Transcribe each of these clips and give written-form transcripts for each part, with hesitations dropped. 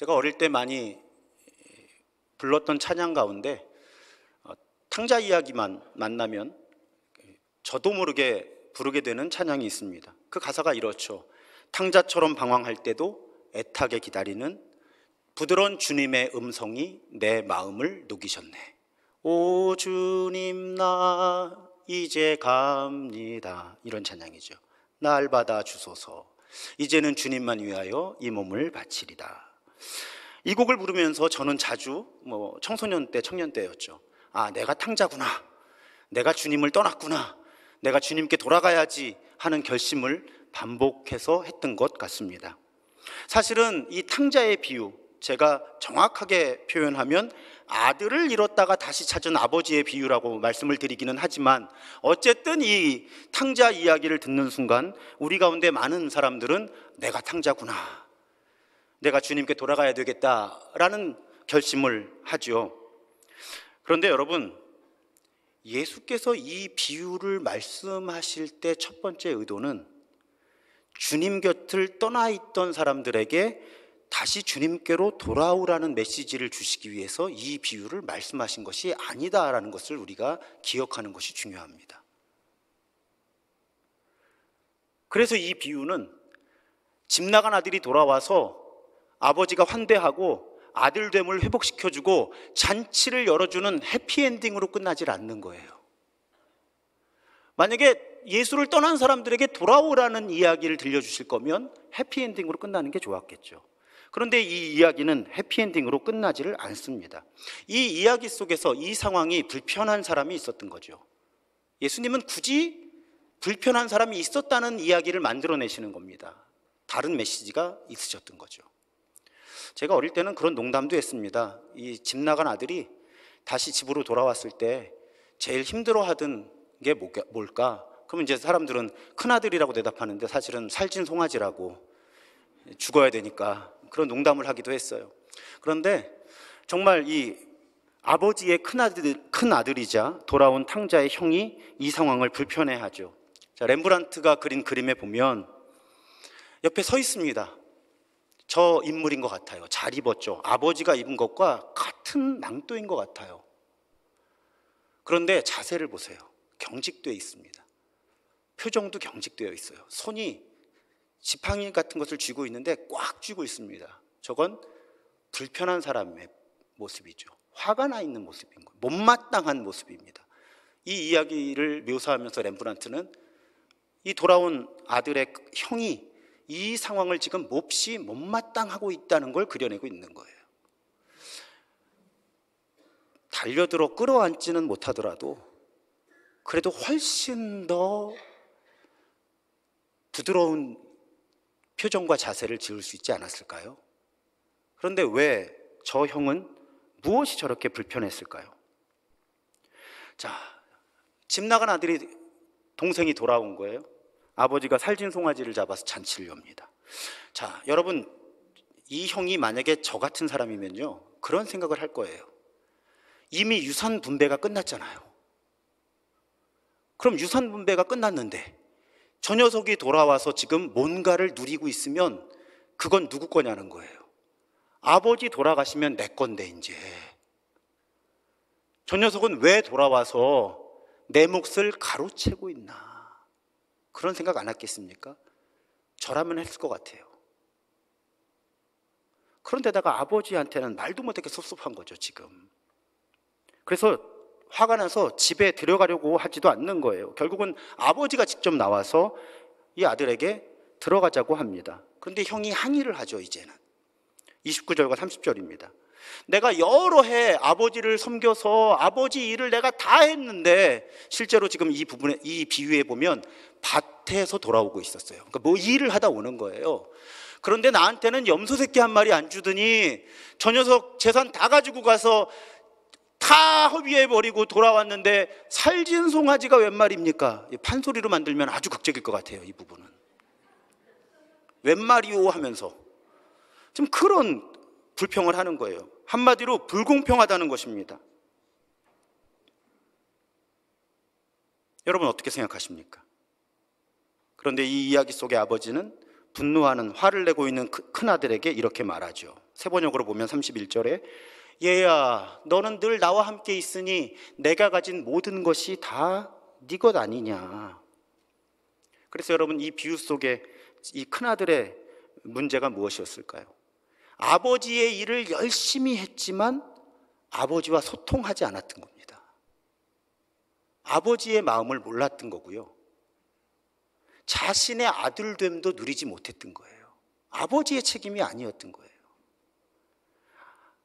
제가 어릴 때 많이 불렀던 찬양 가운데 탕자 이야기만 만나면 저도 모르게 부르게 되는 찬양이 있습니다. 그 가사가 이렇죠. 탕자처럼 방황할 때도 애타게 기다리는 부드러운 주님의 음성이 내 마음을 녹이셨네. 오 주님 나 이제 갑니다. 이런 찬양이죠. 날 받아 주소서. 이제는 주님만 위하여 이 몸을 바치리다. 이 곡을 부르면서 저는 자주 청소년 때, 청년 때였죠. 아, 내가 탕자구나. 내가 주님을 떠났구나. 내가 주님께 돌아가야지 하는 결심을 반복해서 했던 것 같습니다. 사실은 이 탕자의 비유, 제가 정확하게 표현하면 아들을 잃었다가 다시 찾은 아버지의 비유라고 말씀을 드리기는 하지만, 어쨌든 이 탕자 이야기를 듣는 순간 우리 가운데 많은 사람들은 내가 탕자구나, 내가 주님께 돌아가야 되겠다라는 결심을 하죠. 그런데 여러분, 예수께서 이 비유를 말씀하실 때 첫 번째 의도는 주님 곁을 떠나 있던 사람들에게 다시 주님께로 돌아오라는 메시지를 주시기 위해서 이 비유를 말씀하신 것이 아니다라는 것을 우리가 기억하는 것이 중요합니다. 그래서 이 비유는 집 나간 아들이 돌아와서 아버지가 환대하고 아들됨을 회복시켜주고 잔치를 열어주는 해피엔딩으로 끝나질 않는 거예요. 만약에 예수를 떠난 사람들에게 돌아오라는 이야기를 들려주실 거면 해피엔딩으로 끝나는 게 좋았겠죠. 그런데 이 이야기는 해피엔딩으로 끝나지를 않습니다. 이 이야기 속에서 이 상황이 불편한 사람이 있었던 거죠. 예수님은 굳이 불편한 사람이 있었다는 이야기를 만들어내시는 겁니다. 다른 메시지가 있으셨던 거죠. 제가 어릴 때는 그런 농담도 했습니다. 이 집 나간 아들이 다시 집으로 돌아왔을 때 제일 힘들어하던 게 뭘까? 그러면 이제 사람들은 큰아들이라고 대답하는데 사실은 살찐 송아지라고, 죽어야 되니까 그런 농담을 하기도 했어요. 그런데 정말 이 아버지의 큰아들이자 돌아온 탕자의 형이 이 상황을 불편해하죠. 자, 렘브란트가 그린 그림에 보면 옆에 서 있습니다. 저 인물인 것 같아요. 잘 입었죠. 아버지가 입은 것과 같은 망토인 것 같아요. 그런데 자세를 보세요. 경직되어 있습니다. 표정도 경직되어 있어요. 손이 지팡이 같은 것을 쥐고 있는데 꽉 쥐고 있습니다. 저건 불편한 사람의 모습이죠. 화가 나 있는 모습인 거예요. 못마땅한 모습입니다. 이 이야기를 묘사하면서 렘브란트는 이 돌아온 아들의 형이 이 상황을 지금 몹시 못마땅하고 있다는 걸 그려내고 있는 거예요. 달려들어 끌어안지는 못하더라도 그래도 훨씬 더 부드러운 표정과 자세를 지을 수 있지 않았을까요? 그런데 왜 저 형은 무엇이 저렇게 불편했을까요? 자, 집 나간 아들이, 동생이 돌아온 거예요. 아버지가 살찐 송아지를 잡아서 잔치를 엽니다. 자, 여러분, 이 형이 만약에 저 같은 사람이면요, 그런 생각을 할 거예요. 이미 유산 분배가 끝났잖아요. 그럼 유산 분배가 끝났는데 저 녀석이 돌아와서 지금 뭔가를 누리고 있으면 그건 누구 거냐는 거예요. 아버지 돌아가시면 내 건데 이제 저 녀석은 왜 돌아와서 내 몫을 가로채고 있나, 그런 생각 안 했겠습니까? 저라면 했을 것 같아요. 그런데다가 아버지한테는 말도 못하게 섭섭한 거죠 지금. 그래서 화가 나서 집에 들어가려고 하지도 않는 거예요. 결국은 아버지가 직접 나와서 이 아들에게 들어가자고 합니다. 그런데 형이 항의를 하죠. 이제는 29절과 30절입니다. 내가 여러 해 아버지를 섬겨서 아버지 일을 내가 다 했는데, 실제로 지금 이 부분에, 이 비유에 보면 밭에서 돌아오고 있었어요. 그러니까 뭐 일을 하다 오는 거예요. 그런데 나한테는 염소 새끼 한 마리 안 주더니 저 녀석 재산 다 가지고 가서 다 허비해버리고 돌아왔는데 살찐 송아지가 웬 말입니까? 판소리로 만들면 아주 극적일 것 같아요. 이 부분은 웬 말이오 하면서 지금 그런 불평을 하는 거예요. 한마디로 불공평하다는 것입니다. 여러분 어떻게 생각하십니까? 그런데 이 이야기 속의 아버지는 분노하는, 화를 내고 있는 큰아들에게 이렇게 말하죠. 세번역으로 보면 31절에 얘야, 너는 늘 나와 함께 있으니 내가 가진 모든 것이 다 네 것 아니냐. 그래서 여러분, 이 비유 속에 이 큰아들의 문제가 무엇이었을까요? 아버지의 일을 열심히 했지만 아버지와 소통하지 않았던 겁니다. 아버지의 마음을 몰랐던 거고요. 자신의 아들됨도 누리지 못했던 거예요. 아버지의 책임이 아니었던 거예요.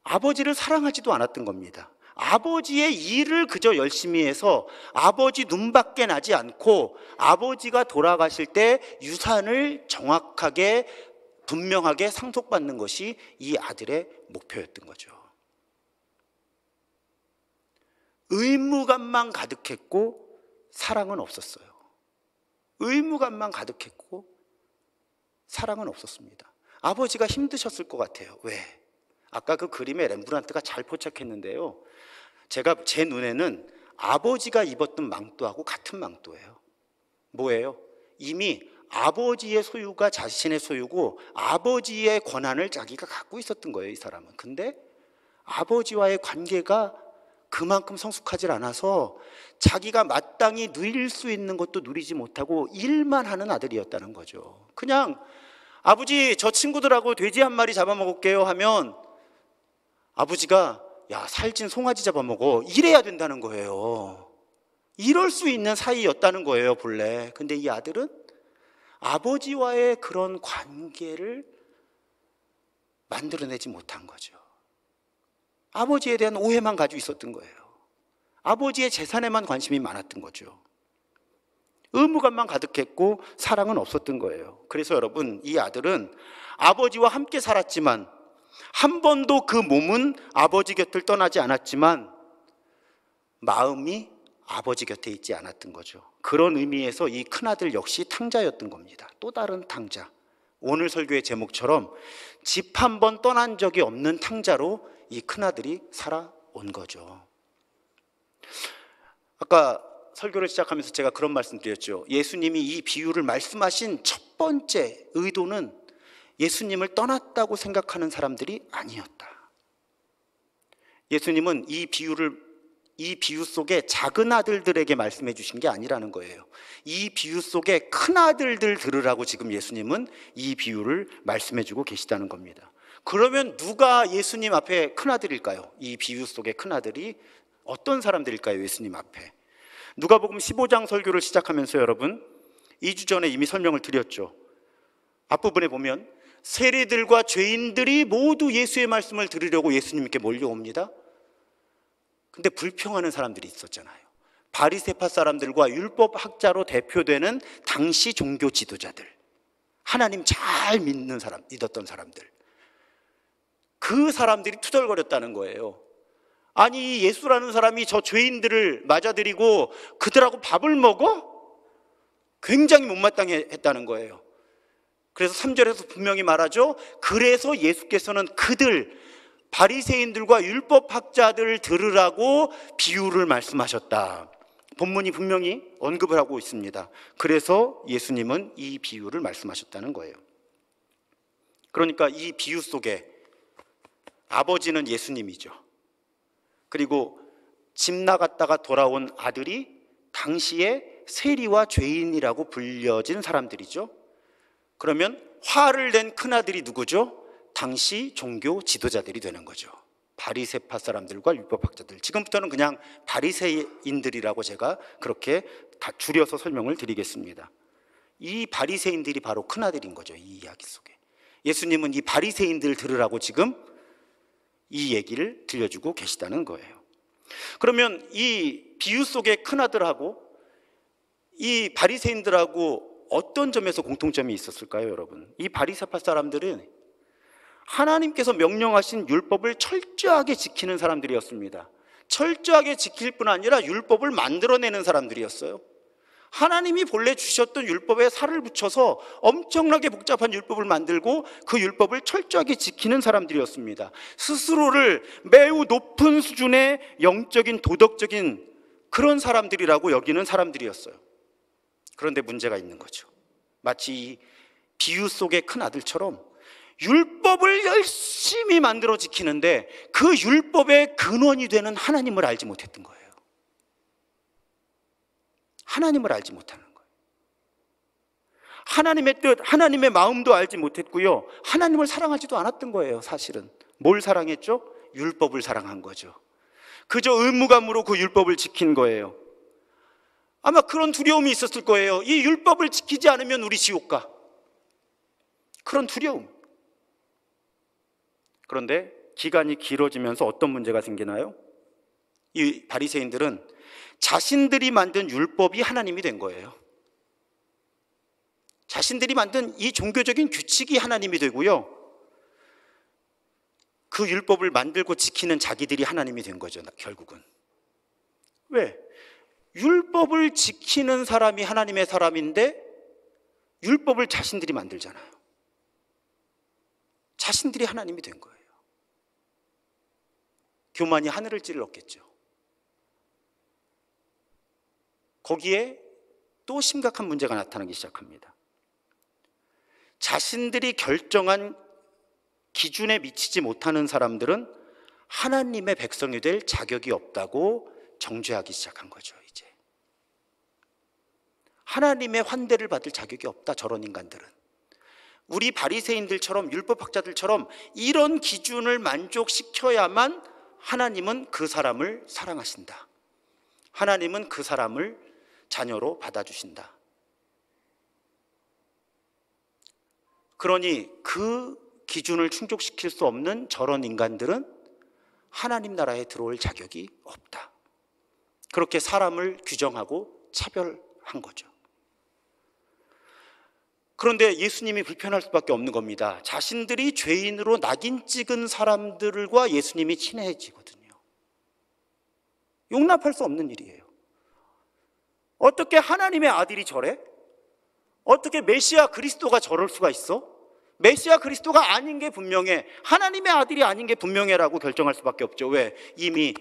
아버지를 사랑하지도 않았던 겁니다. 아버지의 일을 그저 열심히 해서 아버지 눈밖에 나지 않고 아버지가 돌아가실 때 유산을 정확하게 분명하게 상속받는 것이 이 아들의 목표였던 거죠. 의무감만 가득했고 사랑은 없었어요. 의무감만 가득했고 사랑은 없었습니다. 아버지가 힘드셨을 것 같아요. 왜? 아까 그 그림에 렘브란트가 잘 포착했는데요, 제 눈에는 아버지가 입었던 망토하고 같은 망토예요. 뭐예요? 이미 아버지의 소유가 자신의 소유고 아버지의 권한을 자기가 갖고 있었던 거예요, 이 사람은. 근데 아버지와의 관계가 그만큼 성숙하지 않아서 자기가 마땅히 누릴 수 있는 것도 누리지 못하고 일만 하는 아들이었다는 거죠. 그냥 아버지, 저 친구들하고 돼지 한 마리 잡아먹을게요 하면 아버지가 야, 살찐 송아지 잡아먹어, 이래야 된다는 거예요. 이럴 수 있는 사이였다는 거예요, 본래. 근데 이 아들은 아버지와의 그런 관계를 만들어내지 못한 거죠. 아버지에 대한 오해만 가지고 있었던 거예요. 아버지의 재산에만 관심이 많았던 거죠. 의무감만 가득했고 사랑은 없었던 거예요. 그래서 여러분, 이 아들은 아버지와 함께 살았지만 한 번도 그 몸은 아버지 곁을 떠나지 않았지만 마음이 아버지 곁에 있지 않았던 거죠. 그런 의미에서 이 큰아들 역시 탕자였던 겁니다. 또 다른 탕자. 오늘 설교의 제목처럼 집 한 번 떠난 적이 없는 탕자로 이 큰아들이 살아온 거죠. 아까 설교를 시작하면서 제가 그런 말씀 드렸죠. 예수님이 이 비유를 말씀하신 첫 번째 의도는 예수님을 떠났다고 생각하는 사람들이 아니었다. 예수님은 이 비유 속에 작은 아들들에게 말씀해 주신 게 아니라는 거예요. 이 비유 속에 큰 아들들 들으라고 지금 예수님은 이 비유를 말씀해 주고 계시다는 겁니다. 그러면 누가 예수님 앞에 큰 아들일까요? 이 비유 속의 큰 아들이 어떤 사람들일까요? 예수님 앞에. 누가복음 15장 설교를 시작하면서 여러분, 2주 전에 이미 설명을 드렸죠. 앞부분에 보면 세리들과 죄인들이 모두 예수의 말씀을 들으려고 예수님께 몰려옵니다. 근데 불평하는 사람들이 있었잖아요. 바리새파 사람들과 율법학자로 대표되는 당시 종교 지도자들, 하나님 잘 믿었던 사람들, 그 사람들이 투덜거렸다는 거예요. 아니, 예수라는 사람이 저 죄인들을 맞아들이고 그들하고 밥을 먹어? 굉장히 못마땅해 했다는 거예요. 그래서 3절에서 분명히 말하죠. 그래서 예수께서는 그들, 바리새인들과 율법학자들을 들으라고 비유를 말씀하셨다. 본문이 분명히 언급을 하고 있습니다. 그래서 예수님은 이 비유를 말씀하셨다는 거예요. 그러니까 이 비유 속에 아버지는 예수님이죠. 그리고 집 나갔다가 돌아온 아들이 당시에 세리와 죄인이라고 불려진 사람들이죠. 그러면 화를 낸 큰아들이 누구죠? 당시 종교 지도자들이 되는 거죠. 바리새파 사람들과 율법학자들. 지금부터는 그냥 바리새인들이라고 제가 그렇게 다 줄여서 설명을 드리겠습니다. 이 바리새인들이 바로 큰아들인 거죠, 이 이야기 속에. 예수님은 이 바리새인들 들으라고 지금 이 얘기를 들려주고 계시다는 거예요. 그러면 이 비유 속의 큰아들하고 이 바리새인들하고 어떤 점에서 공통점이 있었을까요, 여러분? 이 바리새파 사람들은 하나님께서 명령하신 율법을 철저하게 지키는 사람들이었습니다. 철저하게 지킬 뿐 아니라 율법을 만들어내는 사람들이었어요. 하나님이 본래 주셨던 율법에 살을 붙여서 엄청나게 복잡한 율법을 만들고 그 율법을 철저하게 지키는 사람들이었습니다. 스스로를 매우 높은 수준의 영적인, 도덕적인 그런 사람들이라고 여기는 사람들이었어요. 그런데 문제가 있는 거죠. 마치 비유 속의 큰 아들처럼 율법을 열심히 만들어 지키는데 그 율법의 근원이 되는 하나님을 알지 못했던 거예요. 하나님을 알지 못하는 거예요. 하나님의 뜻, 하나님의 마음도 알지 못했고요, 하나님을 사랑하지도 않았던 거예요. 사실은 뭘 사랑했죠? 율법을 사랑한 거죠. 그저 의무감으로 그 율법을 지킨 거예요. 아마 그런 두려움이 있었을 거예요. 이 율법을 지키지 않으면 우리 지옥 가. 그런 두려움. 그런데 기간이 길어지면서 어떤 문제가 생기나요? 이 바리새인들은 자신들이 만든 율법이 하나님이 된 거예요. 자신들이 만든 이 종교적인 규칙이 하나님이 되고요, 그 율법을 만들고 지키는 자기들이 하나님이 된 거죠, 결국은. 왜? 율법을 지키는 사람이 하나님의 사람인데 율법을 자신들이 만들잖아요. 자신들이 하나님이 된 거예요. 교만이 하늘을 찔렀겠죠. 거기에 또 심각한 문제가 나타나기 시작합니다. 자신들이 결정한 기준에 미치지 못하는 사람들은 하나님의 백성이 될 자격이 없다고 정죄하기 시작한 거죠. 이제 하나님의 환대를 받을 자격이 없다, 저런 인간들은. 우리 바리새인들처럼, 율법학자들처럼 이런 기준을 만족시켜야만 하나님은 그 사람을 사랑하신다, 하나님은 그 사람을 자녀로 받아주신다. 그러니 그 기준을 충족시킬 수 없는 저런 인간들은 하나님 나라에 들어올 자격이 없다. 그렇게 사람을 규정하고 차별한 거죠. 그런데 예수님이 불편할 수밖에 없는 겁니다. 자신들이 죄인으로 낙인 찍은 사람들과 예수님이 친해지거든요. 용납할 수 없는 일이에요. 어떻게 하나님의 아들이 저래? 어떻게 메시아 그리스도가 저럴 수가 있어? 메시아 그리스도가 아닌 게 분명해, 하나님의 아들이 아닌 게 분명해라고 결정할 수밖에 없죠. 왜? 이미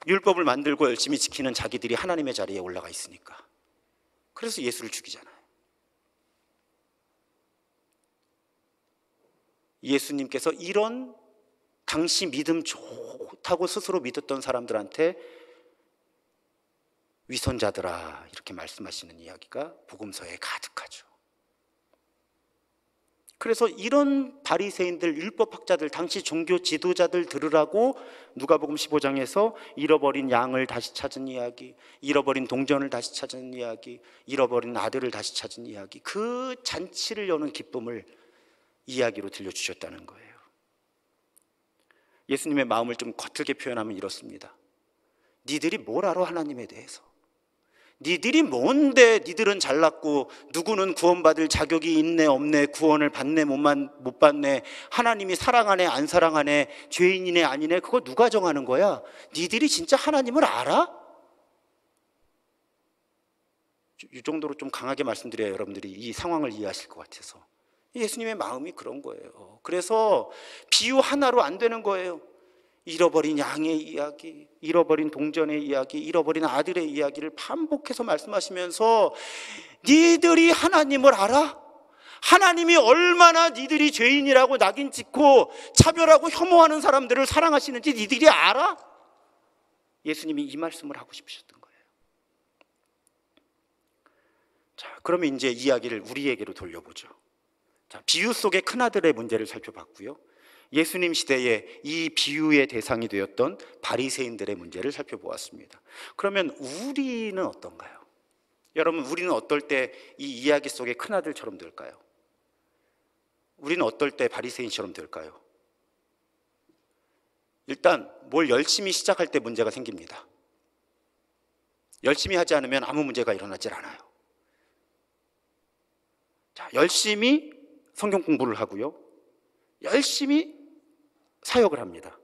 율법을 만들고 열심히 지키는 자기들이 하나님의 자리에 올라가 있으니까. 그래서 예수를 죽이잖아요. 예수님께서 이런 당시 믿음 좋다고 스스로 믿었던 사람들한테 위선자들아 이렇게 말씀하시는 이야기가 복음서에 가득하죠. 그래서 이런 바리새인들, 율법학자들, 당시 종교 지도자들 들으라고 누가복음 15장에서 잃어버린 양을 다시 찾은 이야기, 잃어버린 동전을 다시 찾은 이야기, 잃어버린 아들을 다시 찾은 이야기, 그 잔치를 여는 기쁨을 이야기로 들려주셨다는 거예요. 예수님의 마음을 좀 거칠게 표현하면 이렇습니다. 니들이 뭘 알아, 하나님에 대해서? 니들이 뭔데 니들은 잘났고 누구는 구원받을 자격이 있네 없네, 구원을 받네 못 받네, 하나님이 사랑하네 안 사랑하네, 죄인이네 아니네, 그거 누가 정하는 거야? 니들이 진짜 하나님을 알아? 이 정도로 좀 강하게 말씀드려야 여러분들이 이 상황을 이해하실 것 같아서. 예수님의 마음이 그런 거예요. 그래서 비유 하나로 안 되는 거예요. 잃어버린 양의 이야기, 잃어버린 동전의 이야기, 잃어버린 아들의 이야기를 반복해서 말씀하시면서 니들이 하나님을 알아? 하나님이 얼마나 니들이 죄인이라고 낙인 찍고 차별하고 혐오하는 사람들을 사랑하시는지 니들이 알아? 예수님이 이 말씀을 하고 싶으셨던 거예요. 자, 그러면 이제 이야기를 우리에게로 돌려보죠. 자, 비유 속의 큰아들의 문제를 살펴봤고요, 예수님 시대에 이 비유의 대상이 되었던 바리새인들의 문제를 살펴보았습니다. 그러면 우리는 어떤가요? 여러분, 우리는 어떨 때 이 이야기 속의 큰아들처럼 될까요? 우리는 어떨 때 바리새인처럼 될까요? 일단 뭘 열심히 시작할 때 문제가 생깁니다. 열심히 하지 않으면 아무 문제가 일어나질 않아요. 자, 열심히 성경 공부를 하고요, 열심히 사역을 합니다.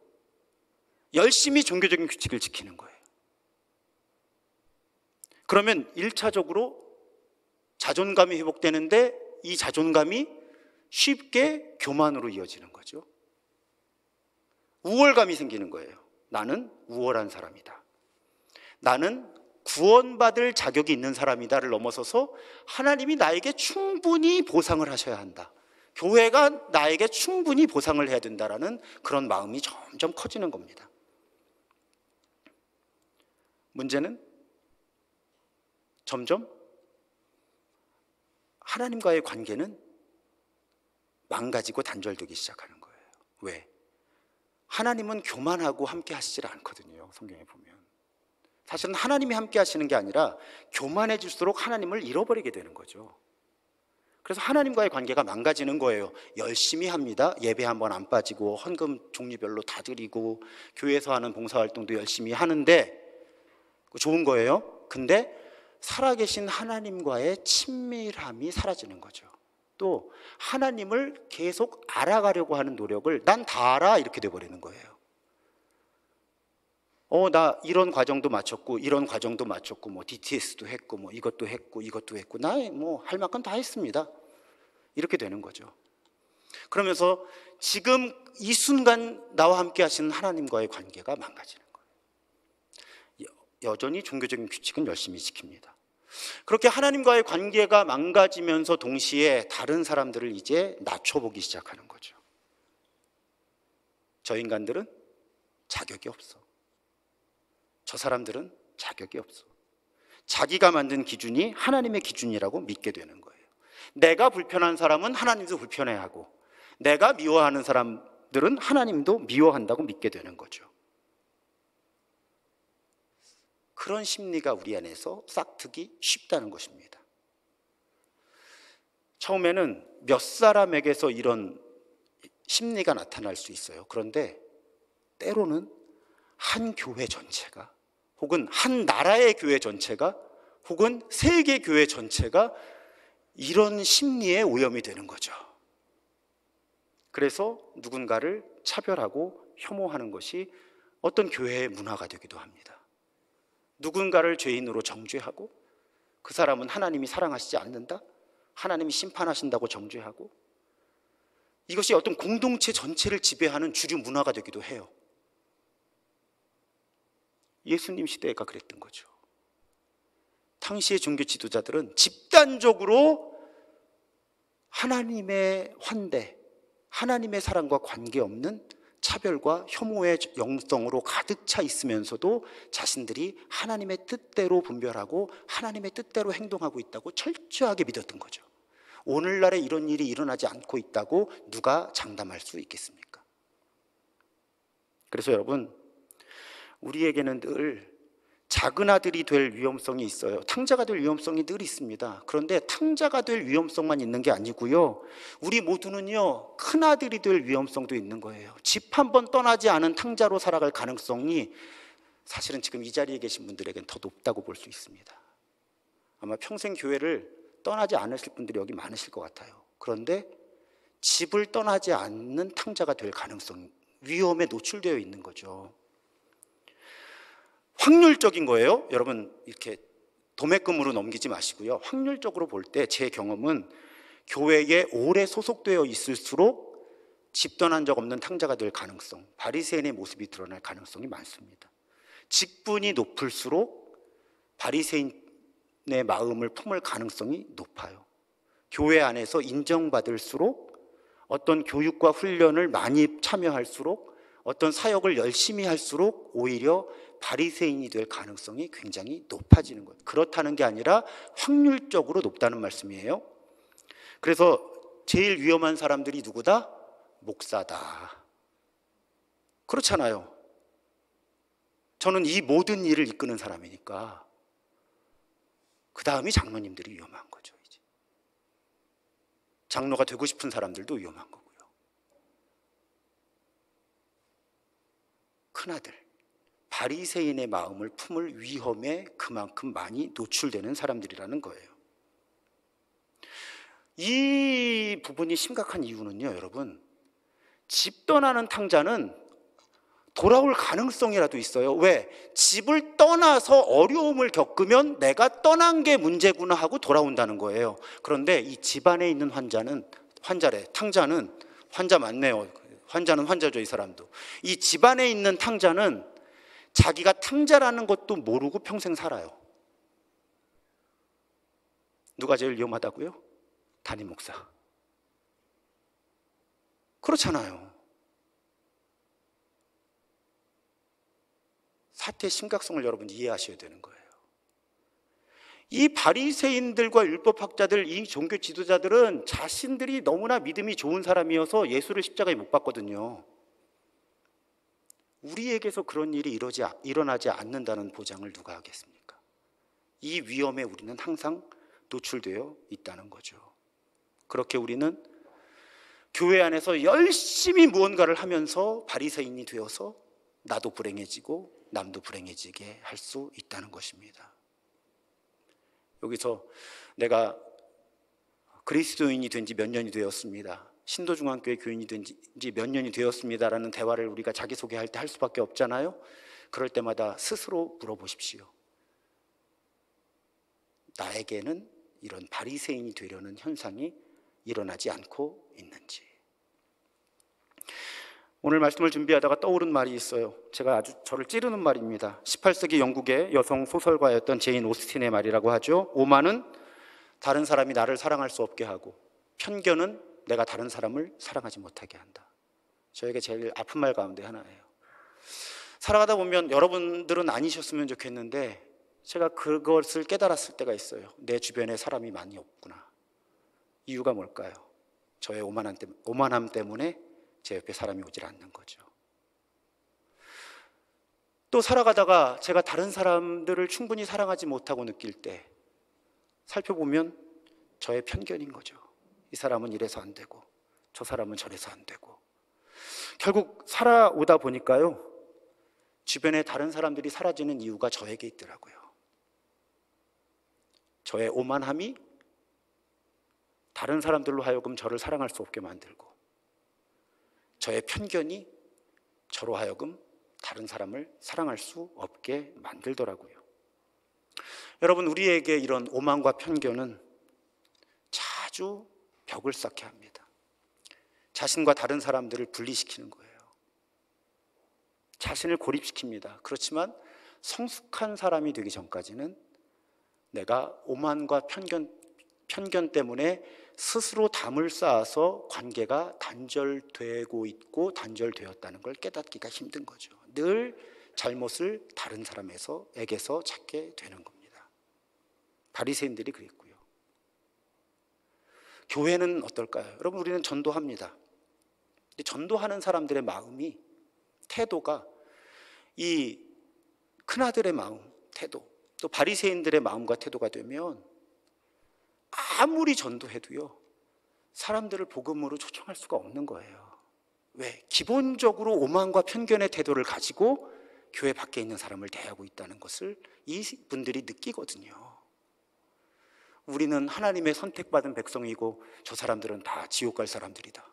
열심히 종교적인 규칙을 지키는 거예요. 그러면 1차적으로 자존감이 회복되는데 이 자존감이 쉽게 교만으로 이어지는 거죠. 우월감이 생기는 거예요. 나는 우월한 사람이다. 나는 구원받을 자격이 있는 사람이다를 넘어서서 하나님이 나에게 충분히 보상을 하셔야 한다, 교회가 나에게 충분히 보상을 해야 된다라는 그런 마음이 점점 커지는 겁니다. 문제는 점점 하나님과의 관계는 망가지고 단절되기 시작하는 거예요. 왜? 하나님은 교만하고 함께 하시질 않거든요. 성경에 보면 사실은 하나님이 함께 하시는 게 아니라 교만해질수록 하나님을 잃어버리게 되는 거죠. 그래서 하나님과의 관계가 망가지는 거예요. 열심히 합니다. 예배 한번 안 빠지고 헌금 종류별로 다 드리고 교회에서 하는 봉사활동도 열심히 하는데 좋은 거예요. 근데 살아계신 하나님과의 친밀함이 사라지는 거죠. 또 하나님을 계속 알아가려고 하는 노력을 난 다 알아 이렇게 돼버리는 거예요. 나 이런 과정도 마쳤고 이런 과정도 마쳤고 뭐 DTS도 했고 뭐 이것도 했고 이것도 했고 나 뭐 할 만큼 다 했습니다. 이렇게 되는 거죠. 그러면서 지금 이 순간 나와 함께 하시는 하나님과의 관계가 망가지는 거예요. 여전히 종교적인 규칙은 열심히 지킵니다. 그렇게 하나님과의 관계가 망가지면서 동시에 다른 사람들을 이제 낮춰보기 시작하는 거죠. 저 인간들은 자격이 없어. 저 사람들은 자격이 없어. 자기가 만든 기준이 하나님의 기준이라고 믿게 되는 거예요. 내가 불편한 사람은 하나님도 불편해하고 내가 미워하는 사람들은 하나님도 미워한다고 믿게 되는 거죠. 그런 심리가 우리 안에서 싹트기 쉽다는 것입니다. 처음에는 몇 사람에게서 이런 심리가 나타날 수 있어요. 그런데 때로는 한 교회 전체가 혹은 한 나라의 교회 전체가 혹은 세계 교회 전체가 이런 심리에 오염이 되는 거죠. 그래서 누군가를 차별하고 혐오하는 것이 어떤 교회의 문화가 되기도 합니다. 누군가를 죄인으로 정죄하고 그 사람은 하나님이 사랑하시지 않는다, 하나님이 심판하신다고 정죄하고 이것이 어떤 공동체 전체를 지배하는 주류 문화가 되기도 해요. 예수님 시대가 그랬던 거죠. 당시의 종교 지도자들은 집단적으로 하나님의 환대, 하나님의 사랑과 관계없는 차별과 혐오의 영성으로 가득 차 있으면서도 자신들이 하나님의 뜻대로 분별하고 하나님의 뜻대로 행동하고 있다고 철저하게 믿었던 거죠. 오늘날에 이런 일이 일어나지 않고 있다고 누가 장담할 수 있겠습니까? 그래서 여러분, 우리에게는 늘 작은 아들이 될 위험성이 있어요. 탕자가 될 위험성이 늘 있습니다. 그런데 탕자가 될 위험성만 있는 게 아니고요, 우리 모두는요 큰 아들이 될 위험성도 있는 거예요. 집 한 번 떠나지 않은 탕자로 살아갈 가능성이 사실은 지금 이 자리에 계신 분들에게는 더 높다고 볼 수 있습니다. 아마 평생 교회를 떠나지 않으실 분들이 여기 많으실 것 같아요. 그런데 집을 떠나지 않는 탕자가 될 가능성, 위험에 노출되어 있는 거죠. 확률적인 거예요. 여러분 이렇게 도매금으로 넘기지 마시고요. 확률적으로 볼 때 제 경험은 교회에 오래 소속되어 있을수록 집 떠난 적 없는 탕자가 될 가능성, 바리새인의 모습이 드러날 가능성이 많습니다. 직분이 높을수록 바리새인의 마음을 품을 가능성이 높아요. 교회 안에서 인정받을수록, 어떤 교육과 훈련을 많이 참여할수록, 어떤 사역을 열심히 할수록 오히려 바리새인이 될 가능성이 굉장히 높아지는 거예요. 그렇다는 게 아니라 확률적으로 높다는 말씀이에요. 그래서 제일 위험한 사람들이 누구다? 목사다. 그렇잖아요. 저는 이 모든 일을 이끄는 사람이니까 그 다음이 장로님들이 위험한 거죠. 이제 장로가 되고 싶은 사람들도 위험한 거고요. 큰아들, 바리새인의 마음을 품을 위험에 그만큼 많이 노출되는 사람들이라는 거예요. 이 부분이 심각한 이유는요, 여러분, 집 떠나는 탕자는 돌아올 가능성이라도 있어요. 왜? 집을 떠나서 어려움을 겪으면 내가 떠난 게 문제구나 하고 돌아온다는 거예요. 그런데 이 집안에 있는 탕자는 환자 맞네요. 환자는 환자죠, 이 사람도. 이 집안에 있는 탕자는 자기가 탕자라는 것도 모르고 평생 살아요. 누가 제일 위험하다고요? 담임 목사. 그렇잖아요. 사태의 심각성을 여러분 이해하셔야 되는 거예요. 이 바리새인들과 율법학자들, 이 종교 지도자들은 자신들이 너무나 믿음이 좋은 사람이어서 예수를 십자가에 못 박거든요. 우리에게서 그런 일이 일어나지 않는다는 보장을 누가 하겠습니까? 이 위험에 우리는 항상 노출되어 있다는 거죠. 그렇게 우리는 교회 안에서 열심히 무언가를 하면서 바리새인이 되어서 나도 불행해지고 남도 불행해지게 할 수 있다는 것입니다. 여기서 내가 그리스도인이 된 지 몇 년이 되었습니다, 신도중앙교회 교인이 된 지 몇 년이 되었습니다라는 대화를 우리가 자기소개할 때 할 수밖에 없잖아요. 그럴 때마다 스스로 물어보십시오. 나에게는 이런 바리새인이 되려는 현상이 일어나지 않고 있는지. 오늘 말씀을 준비하다가 떠오른 말이 있어요. 제가 아주 저를 찌르는 말입니다. 18세기 영국의 여성 소설가였던 제인 오스틴의 말이라고 하죠. 오만은 다른 사람이 나를 사랑할 수 없게 하고, 편견은 내가 다른 사람을 사랑하지 못하게 한다. 저에게 제일 아픈 말 가운데 하나예요. 살아가다 보면 여러분들은 아니셨으면 좋겠는데 제가 그것을 깨달았을 때가 있어요. 내 주변에 사람이 많이 없구나. 이유가 뭘까요? 저의 오만함 때문에 제 옆에 사람이 오질 않는 거죠. 또 살아가다가 제가 다른 사람들을 충분히 사랑하지 못하고 느낄 때 살펴보면 저의 편견인 거죠. 이 사람은 이래서 안 되고 저 사람은 저래서 안 되고. 결국 살아오다 보니까요, 주변에 다른 사람들이 사라지는 이유가 저에게 있더라고요. 저의 오만함이 다른 사람들로 하여금 저를 사랑할 수 없게 만들고, 저의 편견이 저로 하여금 다른 사람을 사랑할 수 없게 만들더라고요. 여러분, 우리에게 이런 오만과 편견은 자주 벽을 쌓게 합니다. 자신과 다른 사람들을 분리시키는 거예요. 자신을 고립시킵니다. 그렇지만 성숙한 사람이 되기 전까지는 내가 오만과 편견 때문에 스스로 담을 쌓아서 관계가 단절되고 있고 단절되었다는 걸 깨닫기가 힘든 거죠. 늘 잘못을 다른 사람에게서 찾게 되는 겁니다. 바리새인들이 그랬고요. 교회는 어떨까요? 여러분, 우리는 전도합니다. 근데 전도하는 사람들의 마음이, 태도가 이 큰아들의 마음, 태도, 또 바리새인들의 마음과 태도가 되면 아무리 전도해도요, 사람들을 복음으로 초청할 수가 없는 거예요. 왜? 기본적으로 오만과 편견의 태도를 가지고 교회 밖에 있는 사람을 대하고 있다는 것을 이분들이 느끼거든요. 우리는 하나님의 선택받은 백성이고 저 사람들은 다 지옥 갈 사람들이다.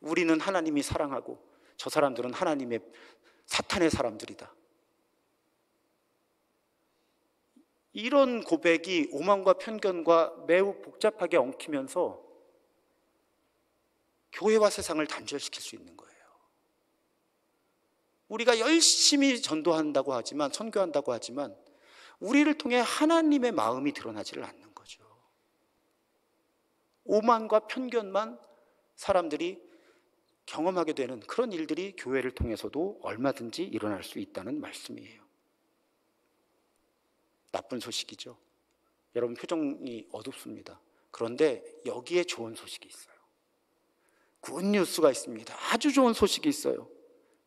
우리는 하나님이 사랑하고 저 사람들은 하나님의 사탄의 사람들이다. 이런 고백이 오만과 편견과 매우 복잡하게 엉키면서 교회와 세상을 단절시킬 수 있는 거예요. 우리가 열심히 전도한다고 하지만, 선교한다고 하지만 우리를 통해 하나님의 마음이 드러나지를 않는 거죠. 오만과 편견만 사람들이 경험하게 되는 그런 일들이 교회를 통해서도 얼마든지 일어날 수 있다는 말씀이에요. 나쁜 소식이죠. 여러분, 표정이 어둡습니다. 그런데 여기에 좋은 소식이 있어요. 굿뉴스가 있습니다. 아주 좋은 소식이 있어요.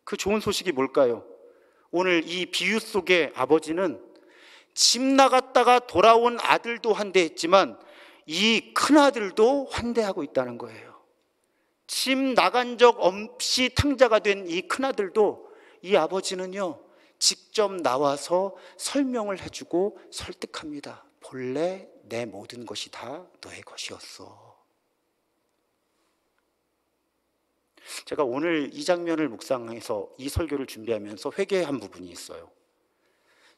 그 좋은 소식이 뭘까요? 오늘 이 비유 속의 아버지는 집 나갔다가 돌아온 아들도 환대했지만 이 큰아들도 환대하고 있다는 거예요. 집 나간 적 없이 탕자가 된 이 큰아들도 이 아버지는요, 직접 나와서 설명을 해주고 설득합니다. 본래 내 모든 것이 다 너의 것이었어. 제가 오늘 이 장면을 묵상해서 이 설교를 준비하면서 회개한 부분이 있어요.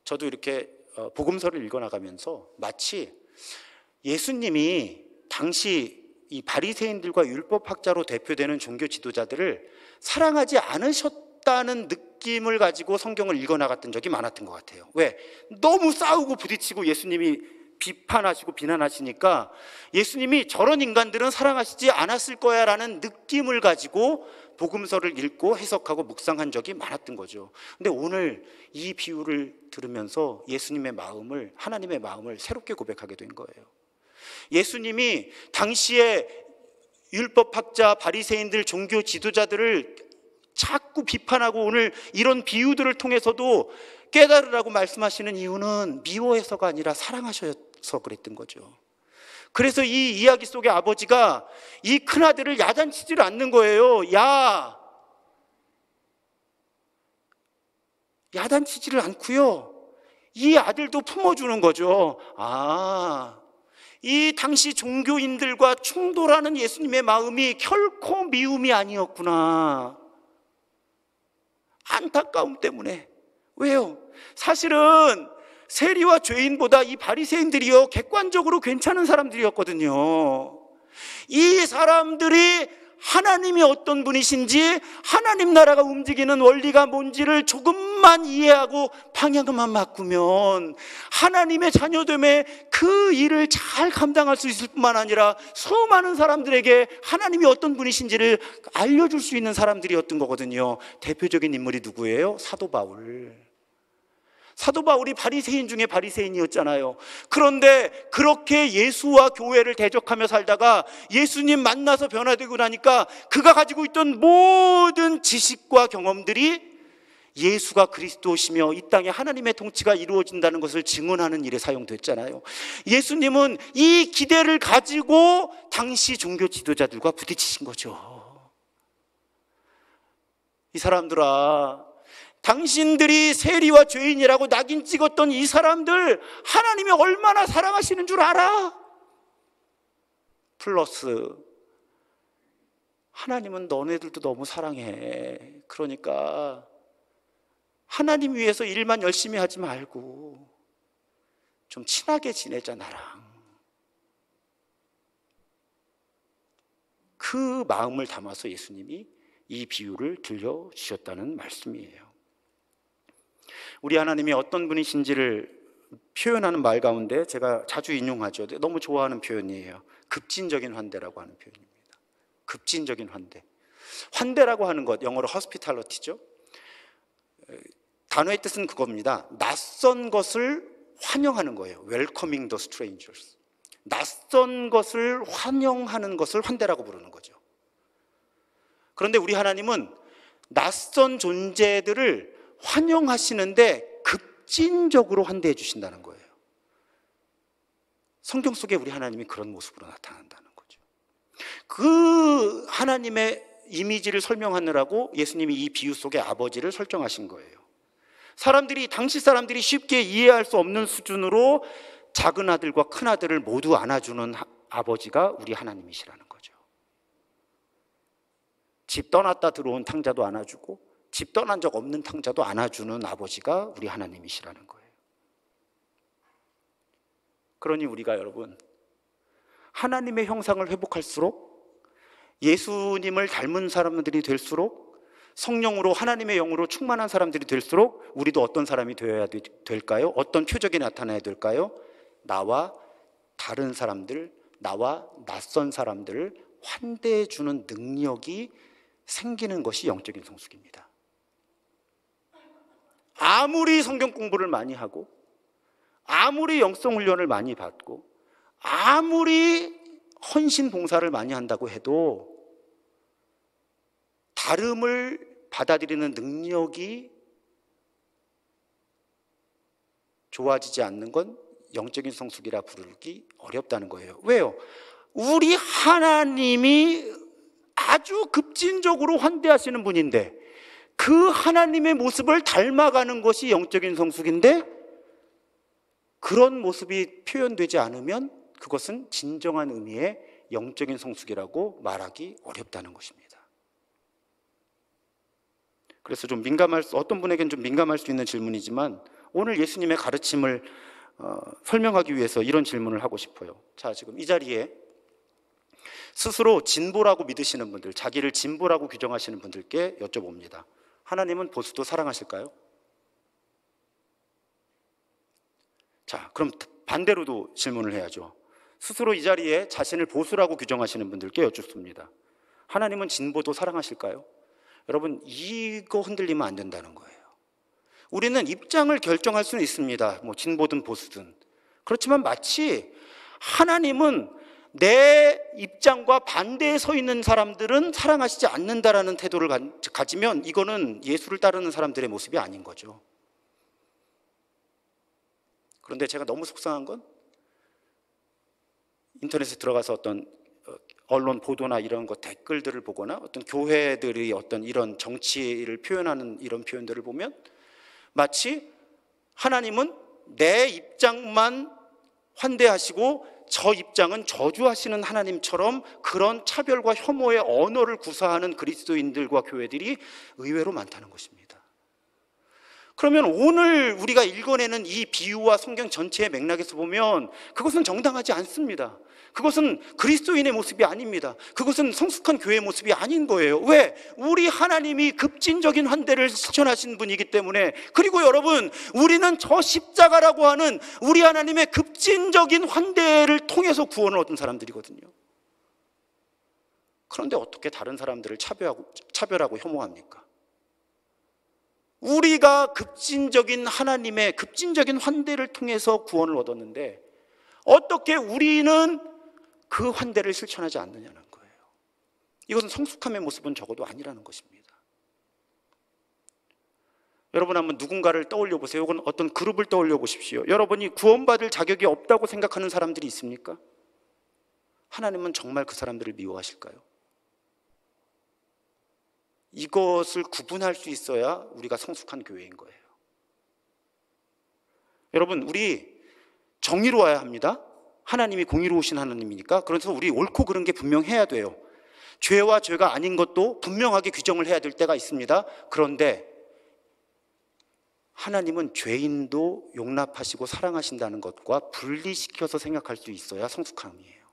저도 이렇게 복음서를 읽어나가면서 마치 예수님이 당시 이 바리새인들과 율법학자로 대표되는 종교 지도자들을 사랑하지 않으셨다는 느낌을 가지고 성경을 읽어나갔던 적이 많았던 것 같아요. 왜? 너무 싸우고 부딪히고 예수님이 비판하시고 비난하시니까 예수님이 저런 인간들은 사랑하시지 않았을 거야 라는 느낌을 가지고 복음서를 읽고 해석하고 묵상한 적이 많았던 거죠. 근데 오늘 이 비유를 들으면서 예수님의 마음을, 하나님의 마음을 새롭게 고백하게 된 거예요. 예수님이 당시에 율법학자, 바리새인들, 종교 지도자들을 자꾸 비판하고 오늘 이런 비유들을 통해서도 깨달으라고 말씀하시는 이유는 미워해서가 아니라 사랑하셔서 그랬던 거죠. 그래서 이 이야기 속에 아버지가 이 큰아들을 야단치지를 않는 거예요. 야단치지를 않고요, 이 아들도 품어주는 거죠. 이 당시 종교인들과 충돌하는 예수님의 마음이 결코 미움이 아니었구나. 안타까움 때문에. 왜요? 사실은 세리와 죄인보다 이 바리새인들이요, 객관적으로 괜찮은 사람들이었거든요. 이 사람들이 하나님이 어떤 분이신지, 하나님 나라가 움직이는 원리가 뭔지를 조금만 이해하고 방향만 바꾸면 하나님의 자녀됨의 그 일을 잘 감당할 수 있을 뿐만 아니라 수많은 사람들에게 하나님이 어떤 분이신지를 알려줄 수 있는 사람들이었던 거거든요. 대표적인 인물이 누구예요? 사도 바울. 사도 바울이 바리새인 중에 바리새인이었잖아요. 그런데 그렇게 예수와 교회를 대적하며 살다가 예수님 만나서 변화되고 나니까 그가 가지고 있던 모든 지식과 경험들이 예수가 그리스도시며 이 땅에 하나님의 통치가 이루어진다는 것을 증언하는 일에 사용됐잖아요. 예수님은 이 기대를 가지고 당시 종교 지도자들과 부딪히신 거죠. 이 사람들아, 당신들이 세리와 죄인이라고 낙인 찍었던 이 사람들 하나님이 얼마나 사랑하시는 줄 알아? 플러스 하나님은 너네들도 너무 사랑해. 그러니까 하나님 위해서 일만 열심히 하지 말고 좀 친하게 지내자, 나랑. 그 마음을 담아서 예수님이 이 비유를 들려주셨다는 말씀이에요. 우리 하나님이 어떤 분이신지를 표현하는 말 가운데 제가 자주 인용하죠. 너무 좋아하는 표현이에요. 급진적인 환대라고 하는 표현입니다. 급진적인 환대. 환대라고 하는 것, 영어로 hospitality죠. 단어의 뜻은 그겁니다. 낯선 것을 환영하는 거예요. Welcoming the strangers. 낯선 것을 환영하는 것을 환대라고 부르는 거죠. 그런데 우리 하나님은 낯선 존재들을 환영하시는데 급진적으로 환대해 주신다는 거예요. 성경 속에 우리 하나님이 그런 모습으로 나타난다는 거죠. 그 하나님의 이미지를 설명하느라고 예수님이 이 비유 속에 아버지를 설정하신 거예요. 당시 사람들이 쉽게 이해할 수 없는 수준으로 작은 아들과 큰 아들을 모두 안아주는 아버지가 우리 하나님이시라는 거죠. 집 떠났다 들어온 탕자도 안아주고 집 떠난 적 없는 탕자도 안아주는 아버지가 우리 하나님이시라는 거예요. 그러니 우리가 여러분, 하나님의 형상을 회복할수록, 예수님을 닮은 사람들이 될수록, 성령으로 하나님의 영으로 충만한 사람들이 될수록 우리도 어떤 사람이 되어야 될까요? 어떤 표적이 나타나야 될까요? 나와 다른 사람들, 나와 낯선 사람들을 환대해 주는 능력이 생기는 것이 영적인 성숙입니다. 아무리 성경 공부를 많이 하고 아무리 영성 훈련을 많이 받고 아무리 헌신 봉사를 많이 한다고 해도 다름을 받아들이는 능력이 좋아지지 않는 건 영적인 성숙이라 부르기 어렵다는 거예요. 왜요? 우리 하나님이 아주 급진적으로 환대하시는 분인데 그 하나님의 모습을 닮아가는 것이 영적인 성숙인데 그런 모습이 표현되지 않으면 그것은 진정한 의미의 영적인 성숙이라고 말하기 어렵다는 것입니다. 그래서 좀 어떤 분에게는 좀 민감할 수 있는 질문이지만 오늘 예수님의 가르침을 설명하기 위해서 이런 질문을 하고 싶어요. 자, 지금 이 자리에 스스로 진보라고 믿으시는 분들, 자기를 진보라고 규정하시는 분들께 여쭤봅니다. 하나님은 보수도 사랑하실까요? 자, 그럼 반대로도 질문을 해야죠. 스스로 이 자리에 자신을 보수라고 규정하시는 분들께 여쭙습니다. 하나님은 진보도 사랑하실까요? 여러분, 이거 흔들리면 안 된다는 거예요. 우리는 입장을 결정할 수는 있습니다. 뭐 진보든 보수든. 그렇지만 마치 하나님은 내 입장과 반대에 서 있는 사람들은 사랑하시지 않는다라는 태도를 가지면 이거는 예수를 따르는 사람들의 모습이 아닌 거죠. 그런데 제가 너무 속상한 건 인터넷에 들어가서 어떤 언론 보도나 이런 거 댓글들을 보거나 어떤 교회들이 어떤 이런 정치를 표현하는 이런 표현들을 보면 마치 하나님은 내 입장만 환대하시고 저 입장은 저주하시는 하나님처럼 그런 차별과 혐오의 언어를 구사하는 그리스도인들과 교회들이 의외로 많다는 것입니다. 그러면 오늘 우리가 읽어내는 이 비유와 성경 전체의 맥락에서 보면 그것은 정당하지 않습니다. 그것은 그리스도인의 모습이 아닙니다. 그것은 성숙한 교회의 모습이 아닌 거예요. 왜? 우리 하나님이 급진적인 환대를 실천하신 분이기 때문에. 그리고 여러분, 우리는 저 십자가라고 하는 우리 하나님의 급진적인 환대를 통해서 구원을 얻은 사람들이거든요. 그런데 어떻게 다른 사람들을 차별하고 혐오합니까? 우리가 급진적인 하나님의 급진적인 환대를 통해서 구원을 얻었는데 어떻게 우리는 그 환대를 실천하지 않느냐는 거예요. 이것은 성숙함의 모습은 적어도 아니라는 것입니다. 여러분 한번 누군가를 떠올려 보세요. 혹은 어떤 그룹을 떠올려 보십시오. 여러분이 구원받을 자격이 없다고 생각하는 사람들이 있습니까? 하나님은 정말 그 사람들을 미워하실까요? 이것을 구분할 수 있어야 우리가 성숙한 교회인 거예요. 여러분, 우리 정의로워야 합니다. 하나님이 공의로우신 하나님이니까. 그래서 우리 옳고 그른 게 분명해야 돼요. 죄와 죄가 아닌 것도 분명하게 규정을 해야 될 때가 있습니다. 그런데 하나님은 죄인도 용납하시고 사랑하신다는 것과 분리시켜서 생각할 수 있어야 성숙함이에요.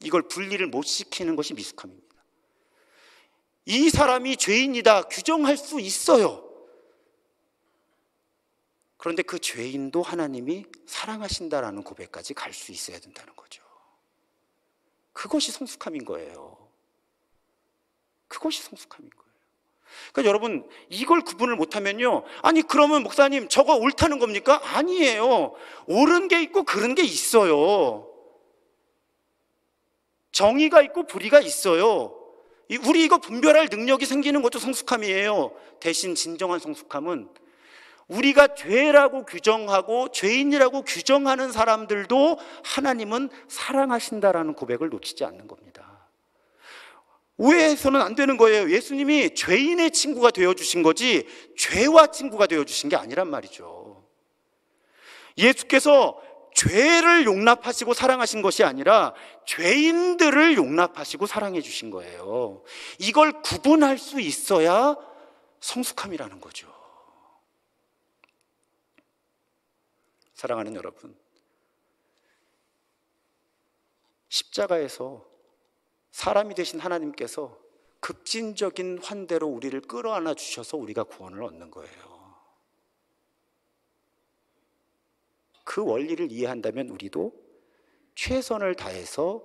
이걸 분리를 못 시키는 것이 미숙함입니다. 이 사람이 죄인이다 규정할 수 있어요. 그런데 그 죄인도 하나님이 사랑하신다라는 고백까지 갈 수 있어야 된다는 거죠. 그것이 성숙함인 거예요. 그것이 성숙함인 거예요. 그러니까 여러분, 이걸 구분을 못하면요, 아니 그러면 목사님 저거 옳다는 겁니까? 아니에요. 옳은 게 있고 그른 게 있어요. 정의가 있고 불의가 있어요. 우리 이거 분별할 능력이 생기는 것도 성숙함이에요. 대신 진정한 성숙함은 우리가 죄라고 규정하고 죄인이라고 규정하는 사람들도 하나님은 사랑하신다라는 고백을 놓치지 않는 겁니다. 오해해서는 안 되는 거예요. 예수님이 죄인의 친구가 되어주신 거지 죄와 친구가 되어주신 게 아니란 말이죠. 예수께서 죄를 용납하시고 사랑하신 것이 아니라 죄인들을 용납하시고 사랑해 주신 거예요. 이걸 구분할 수 있어야 성숙함이라는 거죠. 사랑하는 여러분, 십자가에서 사람이 되신 하나님께서 급진적인 환대로 우리를 끌어안아 주셔서 우리가 구원을 얻는 거예요. 그 원리를 이해한다면 우리도 최선을 다해서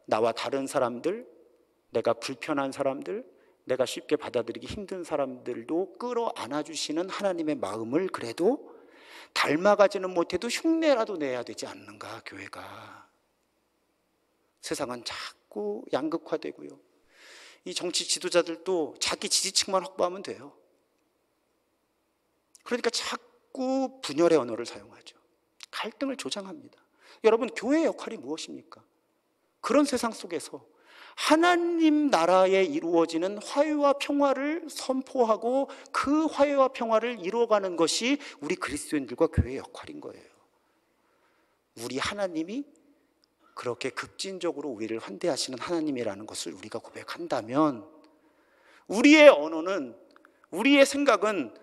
나와 다른 사람들, 내가 불편한 사람들, 내가 쉽게 받아들이기 힘든 사람들도 끌어안아 주시는 하나님의 마음을 그래도 닮아가지는 못해도 흉내라도 내야 되지 않는가, 교회가. 세상은 자꾸 양극화되고요. 이 정치 지도자들도 자기 지지층만 확보하면 돼요. 그러니까 자꾸 분열의 언어를 사용하죠. 갈등을 조장합니다. 여러분, 교회의 역할이 무엇입니까? 그런 세상 속에서 하나님 나라에 이루어지는 화해와 평화를 선포하고 그 화해와 평화를 이루어가는 것이 우리 그리스도인들과 교회의 역할인 거예요. 우리 하나님이 그렇게 급진적으로 우리를 환대하시는 하나님이라는 것을 우리가 고백한다면 우리의 언어는, 우리의 생각은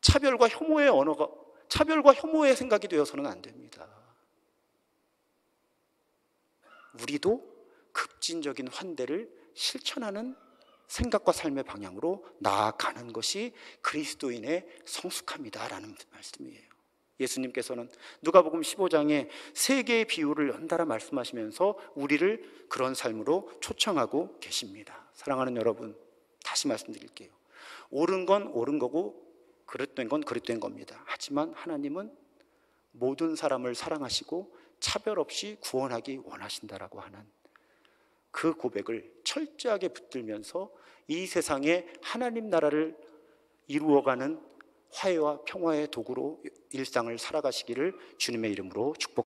차별과 혐오의 생각이 되어서는 안 됩니다. 우리도 급진적인 환대를 실천하는 생각과 삶의 방향으로 나아가는 것이 그리스도인의 성숙함이다라는 말씀이에요. 예수님께서는 누가복음 15장에 세 개의 비유를 연달아 말씀하시면서 우리를 그런 삶으로 초청하고 계십니다. 사랑하는 여러분, 다시 말씀드릴게요. 옳은 건 옳은 거고 그릇된 건 그릇된 겁니다. 하지만 하나님은 모든 사람을 사랑하시고 차별 없이 구원하기 원하신다라고 하는 그 고백을 철저하게 붙들면서 이 세상에 하나님 나라를 이루어가는 화해와 평화의 도구로 일상을 살아가시기를 주님의 이름으로 축복합니다.